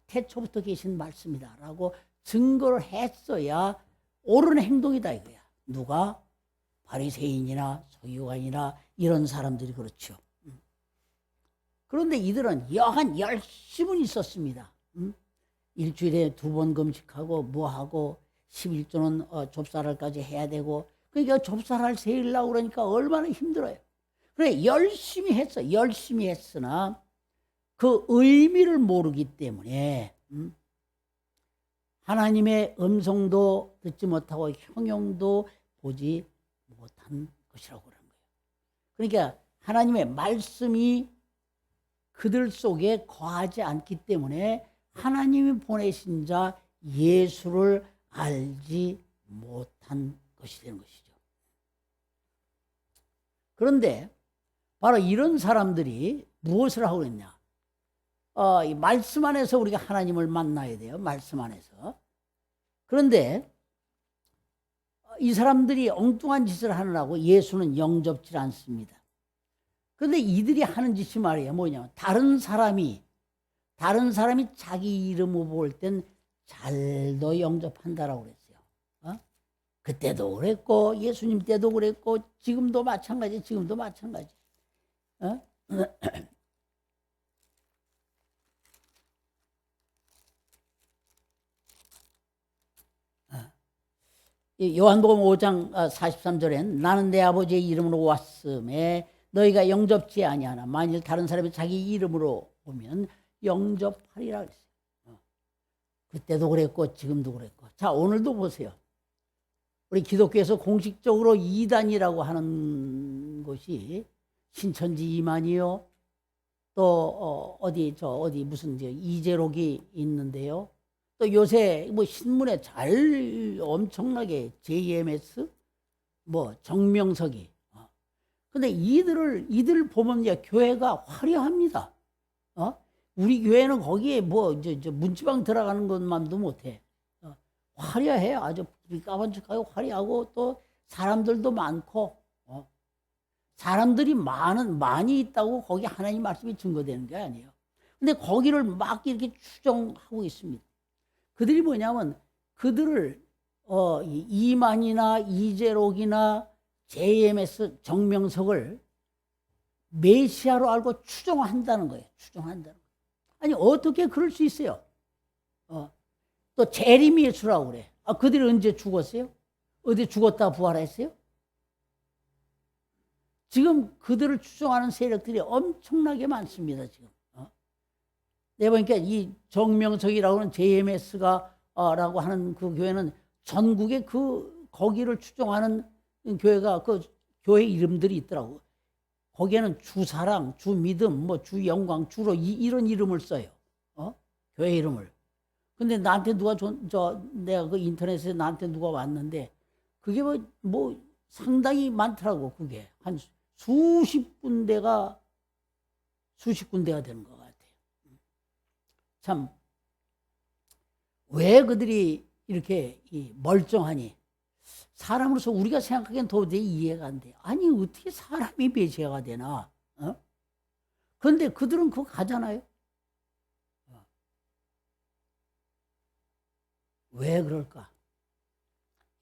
태초부터 계신 말씀이다라고 증거를 했어야 옳은 행동이다 이거야. 누가? 바리새인이나 서기관이나 이런 사람들이 그렇죠. 그런데 이들은 여한 열심은 있었습니다. 일주일에 2번 금식하고 뭐하고 11조는 좁쌀알까지 해야 되고 그러니까 좁쌀알 세우려고 그러니까 얼마나 힘들어요. 그래 열심히 했어. 열심히 했으나 그 의미를 모르기 때문에 하나님의 음성도 듣지 못하고 형용도 보지 못한 것이라고 그러는 거예요. 그러니까 하나님의 말씀이 그들 속에 거하지 않기 때문에 하나님이 보내신 자 예수를 알지 못한 것이 되는 것이죠. 그런데 바로 이런 사람들이 무엇을 하고 있냐? 이 말씀 안에서 우리가 하나님을 만나야 돼요. 말씀 안에서. 그런데 이 사람들이 엉뚱한 짓을 하느라고 예수는 영접질 않습니다. 그런데 이들이 하는 짓이 말이에요. 뭐냐면 다른 사람이 자기 이름을 볼 땐 잘도 영접한다라고 그랬어요. 그때도 그랬고 예수님 때도 그랬고 지금도 마찬가지. 어? 이 요한복음 5장 43절엔 나는 내 아버지의 이름으로 왔음에 너희가 영접지 아니하나 만일 다른 사람이 자기 이름으로 오면 영접하리라 그랬어요. 그때도 그랬고 지금도 그랬고. 자, 오늘도 보세요. 우리 기독교에서 공식적으로 이단이라고 하는 곳이 신천지 이만이요. 또 어디 무슨 이재록이 있는데요. 또 요새 뭐 신문에 잘 엄청나게 JMS 뭐 정명석이. 근데 이들을 보면 이제 교회가 화려합니다. 우리 교회는 거기에 뭐 문지방 들어가는 것만도 못해. 화려해요. 아주 까반죽하고 화려하고 또 사람들도 많고. 사람들이 많이 있다고 거기 하나님 말씀이 증거되는 게 아니에요. 근데 거기를 막 이렇게 추종하고 있습니다. 그들이 뭐냐면 그들을 이만이나 이재록이나 JMS 정명석을 메시아로 알고 추종한다는 거예요. 추종한다는 거예요. 아니 어떻게 그럴 수 있어요? 또 재림 예수라고 그래. 그들이 언제 죽었어요? 어디 죽었다 부활했어요? 지금 그들을 추종하는 세력들이 엄청나게 많습니다. 지금. 내가 보니까 이 정명석이라고 하는 JMS가 라고 하는 그 교회는 전국에 거기를 추종하는 교회가 그 교회 이름들이 있더라고. 거기에는 주사랑, 주믿음, 뭐 주영광, 주로 이런 이름을 써요. 교회 이름을. 근데 나한테 내가 그 인터넷에 나한테 누가 왔는데 그게 뭐 상당히 많더라고. 그게 한 수십 군데가 되는 것 같아요. 참, 왜 그들이 이렇게 멀쩡하니? 사람으로서 우리가 생각하기엔 도저히 이해가 안 돼. 아니, 어떻게 사람이 메시아가 되나? 그런데 그들은 그거 가잖아요. 왜 그럴까?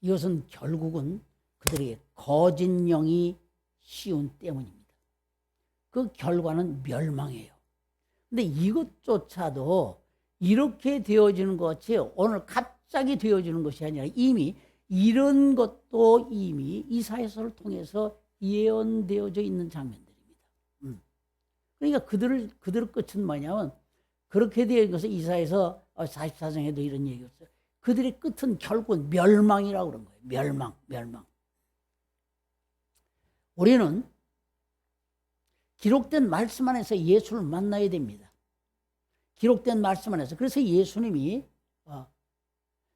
이것은 결국은 그들에게 거짓 영이 씌운 때문입니다. 그 결과는 멸망이에요. 근데 이것조차도 이렇게 되어지는 것이 오늘 갑자기 되어지는 것이 아니라 이미 이런 것도 이미 이사야서를 통해서 예언되어져 있는 장면들입니다. 그러니까 그들의 끝은 뭐냐면 그렇게 되어 있어서 이사야서 44장에도 이런 얘기였어요. 그들의 끝은 결국은 멸망이라고 그런 거예요. 멸망. 우리는 기록된 말씀 안에서 예수를 만나야 됩니다. 기록된 말씀 안에서. 그래서 예수님이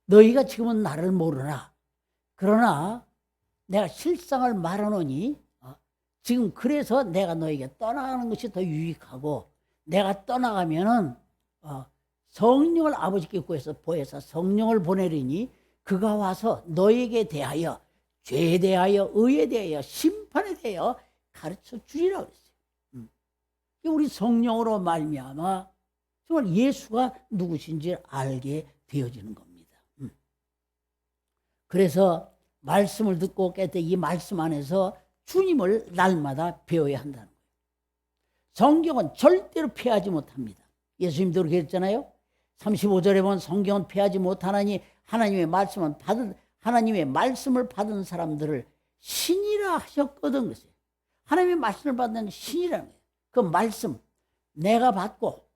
너희가 지금은 나를 모르나 그러나 내가 실상을 말하노니 지금 그래서 내가 너에게 떠나가는 것이 더 유익하고 내가 떠나가면은 성령을 아버지께 구해서 보혜사 성령을 보내리니 그가 와서 너에게 대하여 죄에 대하여 의에 대하여 심판에 대하여 가르쳐 주리라 그랬어요. 우리 성령으로 말미암아 정말 예수가 누구신지 알게 되어지는 겁니다. 그래서 말씀을 듣고 깨때 이 말씀 안에서 주님을 날마다 배워야 한다는 거예요. 성경은 절대로 피하지 못합니다. 예수님도 그렇게 했잖아요. 35절에 보면 성경은 피하지 못하나니 하나님의 말씀을 받은 사람들을 신이라 하셨거든 그랬어요. 하나님의 말씀을 받는 신이라는 거예요. 그 말씀 내가 받고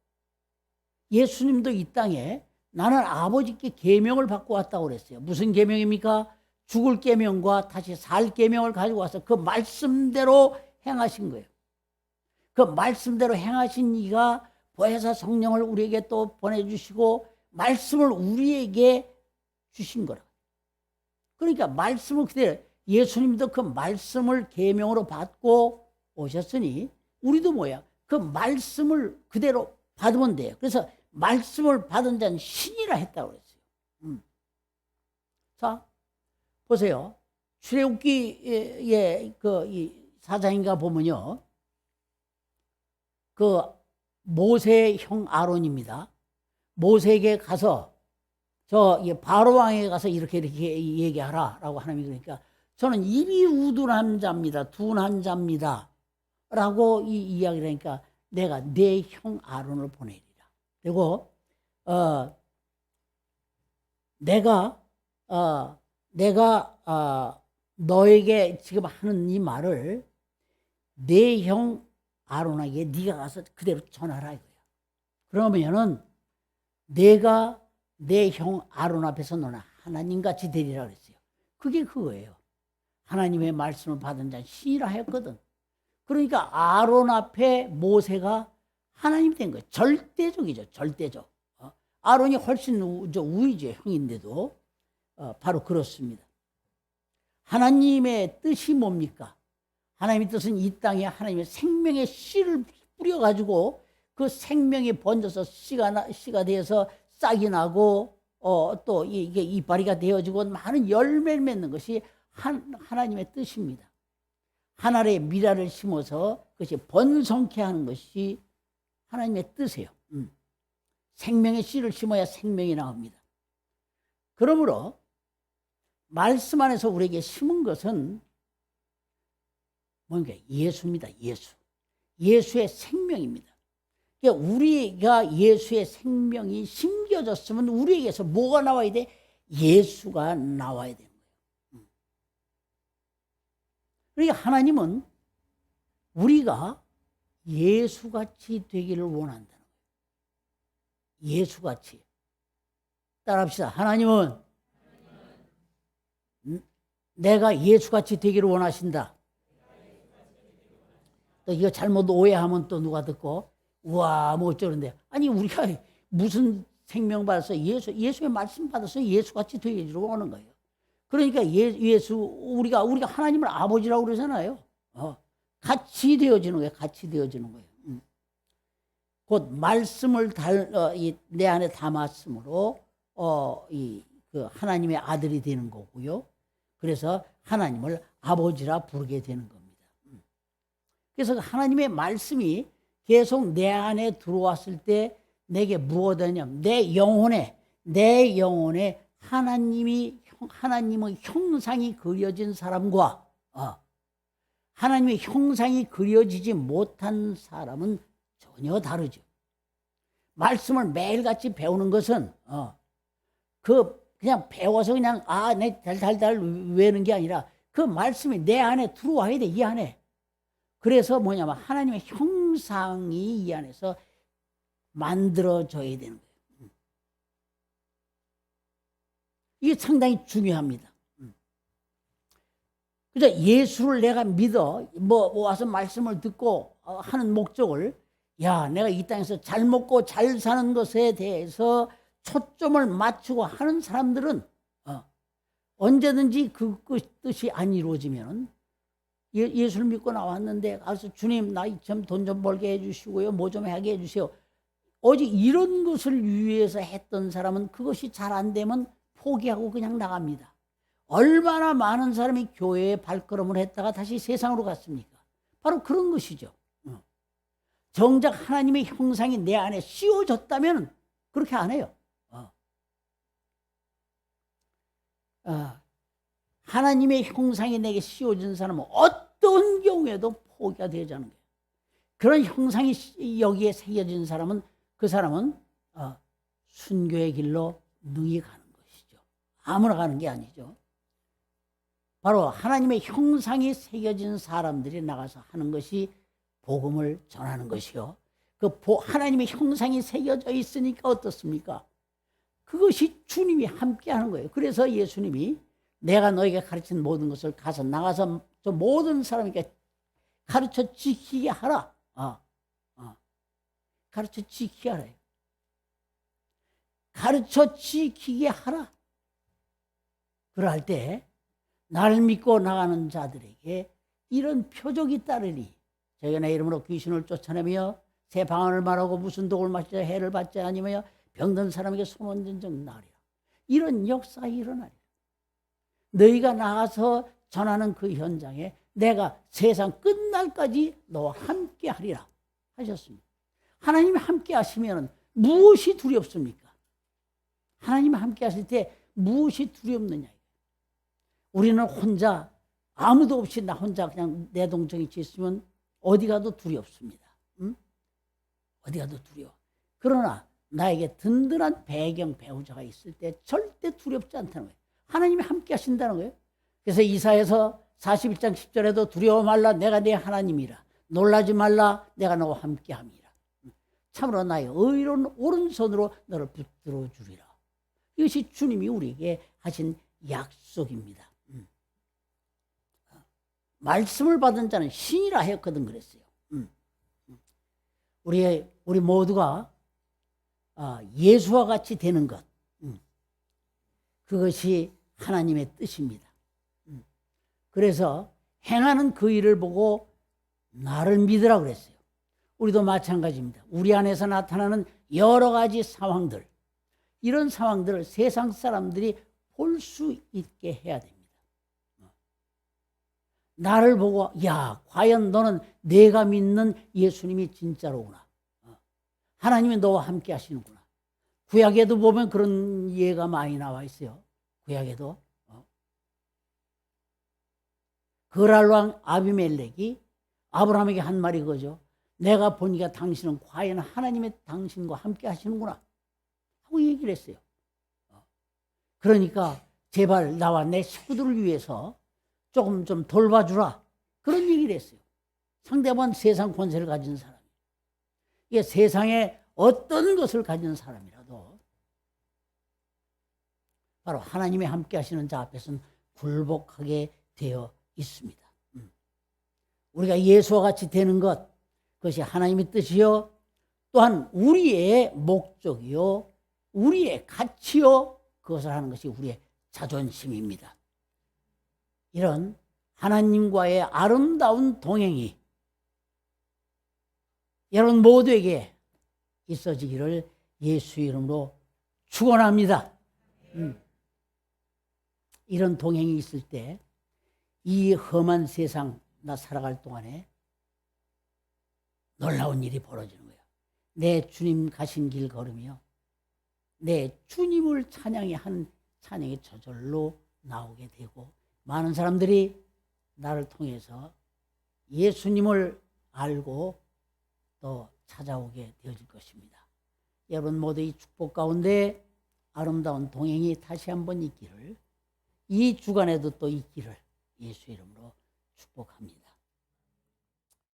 예수님도 이 땅에 나는 아버지께 계명을 받고 왔다고 그랬어요. 무슨 계명입니까? 죽을 계명과 다시 살 계명을 가지고 와서 그 말씀대로 행하신 거예요. 그 말씀대로 행하신 이가 보혜사 성령을 우리에게 또 보내주시고 말씀을 우리에게 주신 거라. 그러니까 말씀을 그대로 예수님도 그 말씀을 계명으로 받고 오셨으니 우리도 뭐야? 그 말씀을 그대로 받으면 돼요. 그래서 말씀을 받은 자는 신이라 했다고 그랬어요. 자, 보세요. 출애굽기의 이 사장인가 보면요. 그 모세의 형 아론입니다. 모세에게 가서 바로 왕에게 가서 이렇게 얘기하라라고 하나님이 그러니까 저는 입이 우둔한 자입니다. 둔한 자입니다. 라고 이 이야기를 하니까 내가 내 형 아론을 보내리라. 그리고 내가 너에게 지금 하는 이 말을 내 형 아론에게 네가 가서 그대로 전하라 이거야. 그러면은 내가 내 형 아론 앞에서 너는 하나님같이 되리라 그랬어요. 그게 그거예요. 하나님의 말씀을 받은 자는 신이라 했거든. 그러니까 아론 앞에 모세가 하나님 된 거예요. 절대적이죠. 절대적. 아론이 훨씬 우위죠. 형인데도 바로 그렇습니다. 하나님의 뜻이 뭡니까? 하나님의 뜻은 이 땅에 하나님의 생명의 씨를 뿌려가지고 그 생명이 번져서 씨가 되어서 싹이 나고 또 이게 이파리가 되어지고 많은 열매를 맺는 것이 하나님의 뜻입니다. 하늘에 미라를 심어서 그것이 번성케 하는 것이 하나님의 뜻이에요. 생명의 씨를 심어야 생명이 나옵니다. 그러므로 말씀 안에서 우리에게 심은 것은 뭔가 예수입니다. 예수의 생명입니다. 그러니까 우리가 예수의 생명이 심겨졌으면 우리에게서 뭐가 나와야 돼? 예수가 나와야 되는 거예요. 그러니까 하나님은 우리가 예수같이 되기를 원한다는 거예요. 예수같이. 따라합시다. 하나님은 내가 예수같이 되기를 원하신다. 또 이거 잘못 오해하면 또 누가 듣고 우와 뭐 어쩌는데 아니 우리가 무슨 생명 받아서 예수의 말씀 받아서 예수같이 되기를 원하는 거예요. 그러니까 예수 우리가 하나님을 아버지라고 그러잖아요. 같이 되어지는 거예요. 같이 되어지는 거예요. 곧 말씀을 내 안에 담았으므로 그 하나님의 아들이 되는 거고요. 그래서 하나님을 아버지라 부르게 되는 겁니다. 그래서 하나님의 말씀이 계속 내 안에 들어왔을 때 내게 무엇 하냐면 내 영혼에 하나님의 형상이 그려진 사람과 하나님의 형상이 그려지지 못한 사람은 전혀 다르죠. 말씀을 매일같이 배우는 것은 그냥 배워서 그냥 내 달달달 외우는 게 아니라 그 말씀이 내 안에 들어와야 돼. 이 안에. 그래서 뭐냐면 하나님의 형상이 이 안에서 만들어져야 되는 거예요. 이게 상당히 중요합니다. 그래서 예수를 내가 믿어 와서 말씀을 듣고 하는 목적을 내가 이 땅에서 잘 먹고 잘 사는 것에 대해서 초점을 맞추고 하는 사람들은 언제든지 그 뜻이 안 이루어지면 예수를 믿고 나왔는데 가서 주님 나 좀 돈 좀 벌게 해주시고요. 뭐 좀 하게 해주세요. 오직 이런 것을 위해서 했던 사람은 그것이 잘 안 되면 포기하고 그냥 나갑니다. 얼마나 많은 사람이 교회에 발걸음을 했다가 다시 세상으로 갔습니까? 바로 그런 것이죠. 정작 하나님의 형상이 내 안에 씌워졌다면 그렇게 안 해요. 하나님의 형상이 내게 씌워진 사람은 어떤 경우에도 포기가 되지 않는 거예요. 그런 형상이 여기에 새겨진 사람은 그 사람은 순교의 길로 능히 가는 것이죠. 아무나 가는 게 아니죠. 바로 하나님의 형상이 새겨진 사람들이 나가서 하는 것이 복음을 전하는 것이요. 하나님의 형상이 새겨져 있으니까 어떻습니까? 그것이 주님이 함께 하는 거예요. 그래서 예수님이 내가 너에게 가르친 모든 것을 가서 나가서 저 모든 사람에게 가르쳐 지키게 하라. 가르쳐 지키게 하라. 가르쳐 지키게 하라. 그럴 때 나를 믿고 나가는 자들에게 이런 표적이 따르니 저희가 내 이름으로 귀신을 쫓아내며 새 방언을 말하고 무슨 독을 마시자 해를 받지 아니며 병든 사람에게 손 얹은 적 나으리라. 이런 역사가 일어나리라. 너희가 나가서 전하는 그 현장에 내가 세상 끝날까지 너와 함께 하리라 하셨습니다. 하나님이 함께 하시면 무엇이 두렵습니까? 하나님이 함께 하실 때 무엇이 두렵느냐. 우리는 혼자 아무도 없이 나 혼자 그냥 내동정이 있으면 어디 가도 두렵습니다. 응? 어디 가도 두려워. 그러나 나에게 든든한 배경 배우자가 있을 때 절대 두렵지 않다는 거예요. 하나님이 함께 하신다는 거예요. 그래서 이사야서 41장 10절에도 두려워 말라 내가 네 하나님이라. 놀라지 말라 내가 너와 함께 함이라. 참으로 나의 의로운 오른손으로 너를 붙들어 주리라. 이것이 주님이 우리에게 하신 약속입니다. 말씀을 받은 자는 신이라 했거든 그랬어요. 우리 모두가 예수와 같이 되는 것, 그것이 하나님의 뜻입니다. 그래서 행하는 그 일을 보고 나를 믿으라 그랬어요. 우리도 마찬가지입니다. 우리 안에서 나타나는 여러 가지 상황들, 이런 상황들을 세상 사람들이 볼 수 있게 해야 됩니다. 나를 보고 야, 과연 너는 내가 믿는 예수님이 진짜로구나. 하나님이 너와 함께 하시는구나. 구약에도 보면 그런 예가 많이 나와 있어요. 구약에도. 그랄 왕 아비멜렉이 아브라함에게 한 말이 그거죠. 내가 보니까 당신은 과연 하나님의 당신과 함께 하시는구나 하고 얘기를 했어요. 그러니까 제발 나와 내 식구들을 위해서 조금 좀 돌봐주라. 그런 얘기를 했어요. 상대방은 세상 권세를 가진 사람이에요. 이게 세상에 어떤 것을 가진 사람이라도 바로 하나님의 함께 하시는 자 앞에서는 굴복하게 되어 있습니다. 우리가 예수와 같이 되는 것, 그것이 하나님의 뜻이요, 또한 우리의 목적이요, 우리의 가치요, 그것을 하는 것이 우리의 자존심입니다. 이런 하나님과의 아름다운 동행이 여러분 모두에게 있어지기를 예수 이름으로 축원합니다. 이런 동행이 있을 때 이 험한 세상 나 살아갈 동안에 놀라운 일이 벌어지는 거예요. 내 주님 가신 길 걸으며 내 주님을 찬양이 한 찬양이 저절로 나오게 되고 많은 사람들이 나를 통해서 예수님을 알고 또 찾아오게 되어질 것입니다. 여러분 모두 이 축복 가운데 아름다운 동행이 다시 한번 있기를, 이 주간에도 또 있기를 예수 이름으로 축복합니다.